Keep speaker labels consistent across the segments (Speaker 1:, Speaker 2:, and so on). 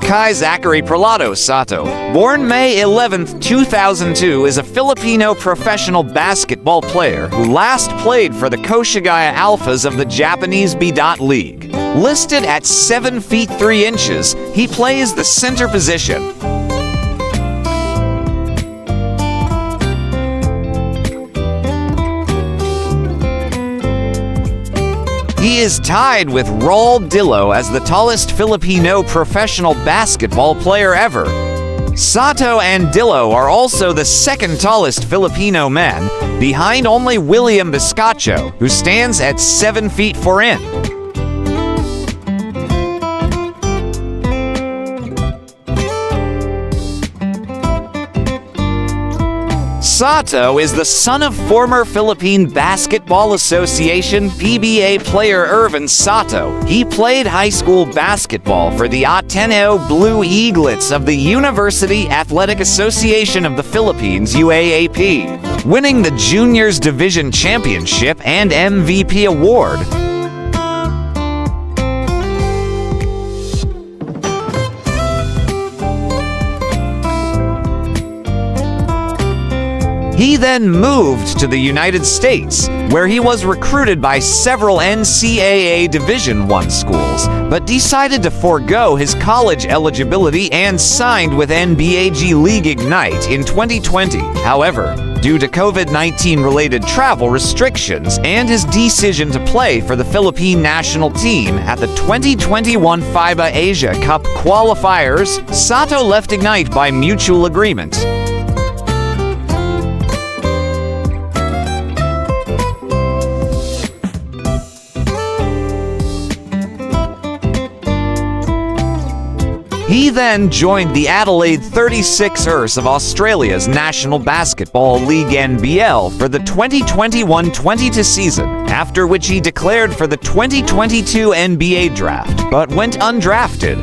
Speaker 1: Kai Zachary Prelado Sotto, born May 11, 2002, is a Filipino professional basketball player who last played for the Koshigaya Alphas of the Japanese B. League. Listed at 7 feet 3 inches, he plays the center position. He is tied with Raul Dillo as the tallest Filipino professional basketball player ever. Sotto and Dillo are also the second tallest Filipino men, behind only William Biscacho, who stands at 7 feet 4 inches. Sotto is the son of former Philippine Basketball Association PBA player Irvin Sotto. He played high school basketball for the Ateneo Blue Eaglets of the University Athletic Association of the Philippines UAAP, winning the Juniors Division Championship and MVP award. He then moved to the United States, where he was recruited by several NCAA Division I schools, but decided to forego his college eligibility and signed with NBA G League Ignite in 2020. However, due to COVID-19 related travel restrictions and his decision to play for the Philippine national team at the 2021 FIBA Asia Cup qualifiers, Sotto left Ignite by mutual agreement. He then joined the Adelaide 36ers of Australia's National Basketball League NBL for the 2021-22 season, after which he declared for the 2022 NBA draft, but went undrafted.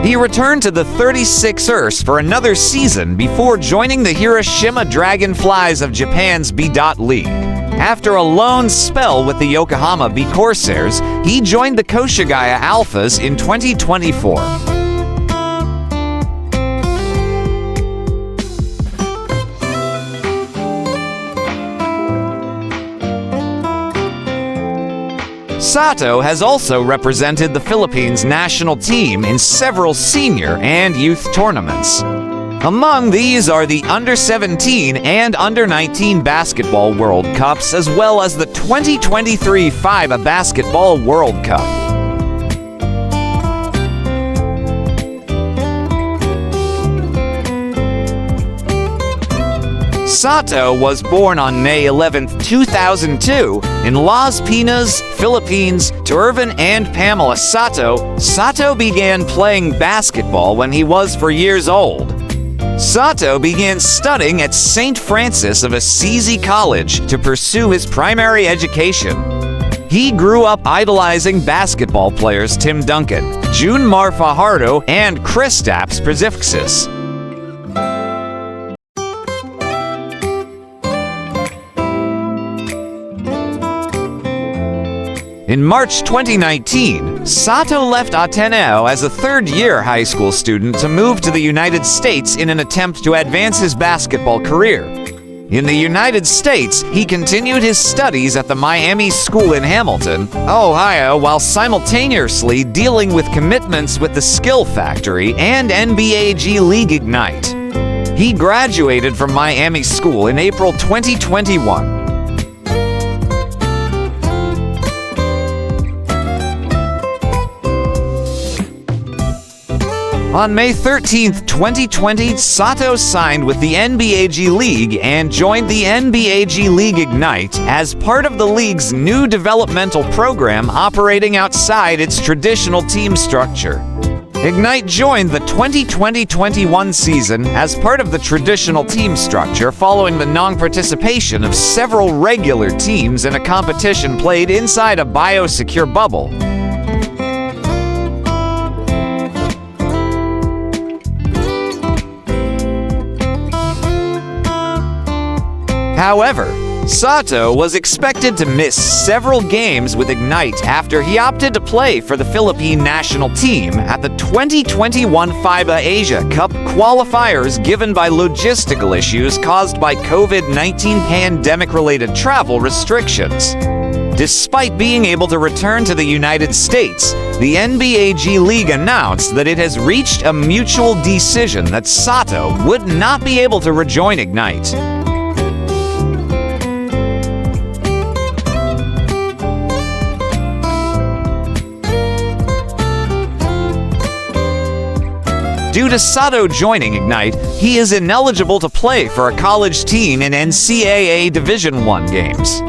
Speaker 1: He returned to the 36ers for another season before joining the Hiroshima Dragonflies of Japan's B. League. After a loan spell with the Yokohama B. Corsairs, he joined the Koshigaya Alphas in 2024. Sotto has also represented the Philippines national team in several senior and youth tournaments. Among these are the Under-17 and Under-19 Basketball World Cups, as well as the 2023 FIBA Basketball World Cup. Sotto was born on May 11, 2002, in Las Piñas, Philippines, to Irvin and Pamela Sotto. Sotto began playing basketball when he was 4 years old. Sotto began studying at St. Francis of Assisi College to pursue his primary education. He grew up idolizing basketball players Tim Duncan, June Mar Fajardo, and Kristaps Porzingis. In March 2019, Sotto left Ateneo as a third-year high school student to move to the United States in an attempt to advance his basketball career. In the United States, he continued his studies at the Miami School in Hamilton, Ohio, while simultaneously dealing with commitments with the Skill Factory and NBA G League Ignite. He graduated from Miami School in April 2021. On May 13, 2020, Sotto signed with the NBA G League and joined the NBA G League Ignite as part of the league's new developmental program operating outside its traditional team structure. Ignite joined the 2020-21 season as part of the traditional team structure following the non-participation of several regular teams in a competition played inside a biosecure bubble. However, Sotto was expected to miss several games with Ignite after he opted to play for the Philippine national team at the 2021 FIBA Asia Cup qualifiers given by logistical issues caused by COVID-19 pandemic-related travel restrictions. Despite being able to return to the United States, the NBA G League announced that it has reached a mutual decision that Sotto would not be able to rejoin Ignite. Due to Sotto joining Ignite, he is ineligible to play for a college team in NCAA Division I games.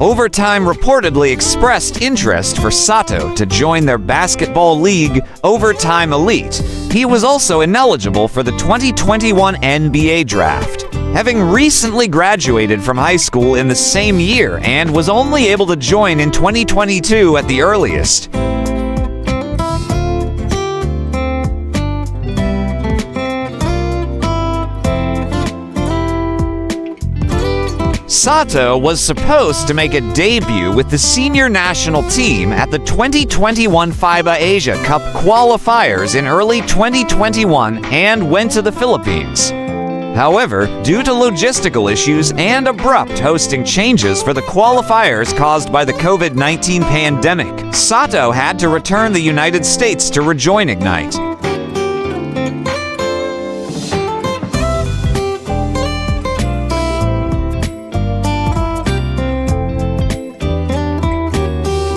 Speaker 1: Overtime reportedly expressed interest for Sotto to join their basketball league, Overtime Elite. He was also ineligible for the 2021 NBA Draft, having recently graduated from high school in the same year and was only able to join in 2022 at the earliest. Sotto was supposed to make a debut with the senior national team at the 2021 FIBA Asia Cup qualifiers in early 2021 and went to the Philippines. However, due to logistical issues and abrupt hosting changes for the qualifiers caused by the COVID-19 pandemic, Sotto had to return to the United States to rejoin Ignite.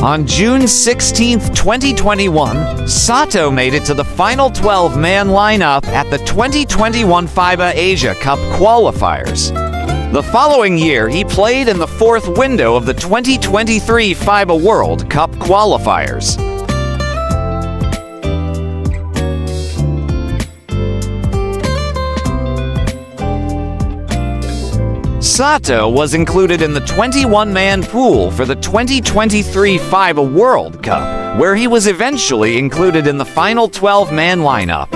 Speaker 1: On June 16, 2021, Sotto made it to the final 12-man lineup at the 2021 FIBA Asia Cup qualifiers. The following year, he played in the fourth window of the 2023 FIBA World Cup qualifiers. Sotto was included in the 21-man pool for the 2023 FIBA World Cup, where he was eventually included in the final 12-man lineup.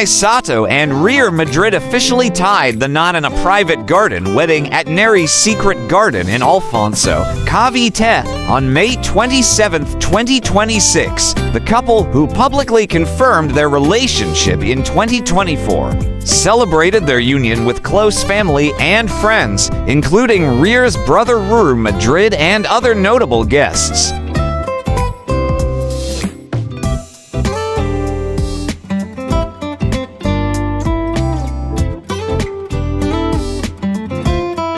Speaker 1: Sotto and Real Madrid officially tied the knot in a private garden wedding at Neri's secret garden in Alfonso, Cavite on May 27, 2026. The couple, who publicly confirmed their relationship in 2024, celebrated their union with close family and friends, including Real's brother Real Madrid and other notable guests.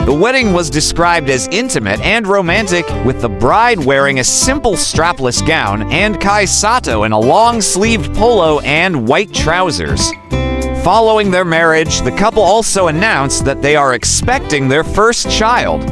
Speaker 1: The wedding was described as intimate and romantic, with the bride wearing a simple strapless gown and Sotto in a long-sleeved polo and white trousers. Following their marriage, the couple also announced that they are expecting their first child.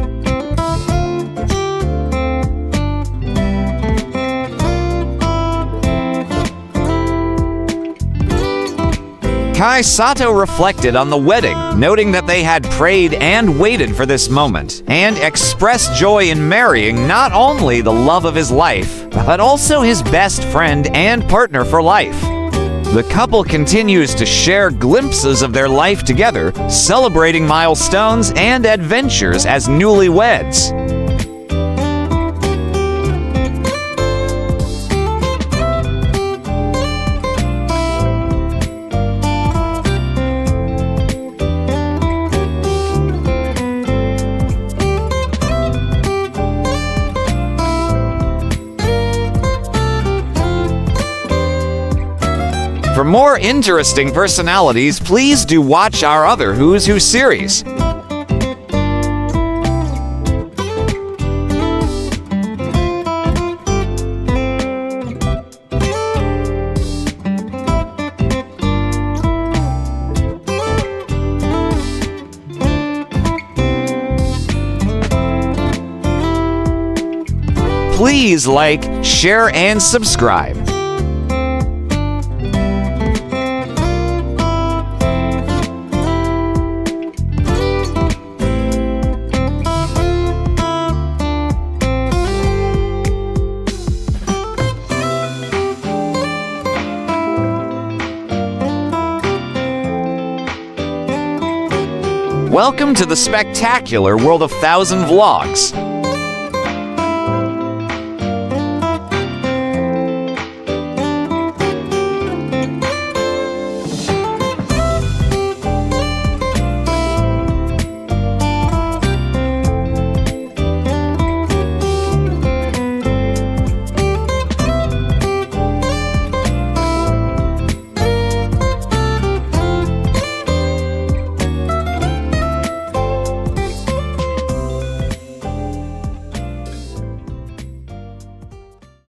Speaker 1: Sotto reflected on the wedding, noting that they had prayed and waited for this moment, and expressed joy in marrying not only the love of his life, but also his best friend and partner for life. The couple continues to share glimpses of their life together, celebrating milestones and adventures as newlyweds. For more interesting personalities, please do watch our other Who's Who series. Please like, share, and subscribe. Welcome to the spectacular world of 1,000 vlogs.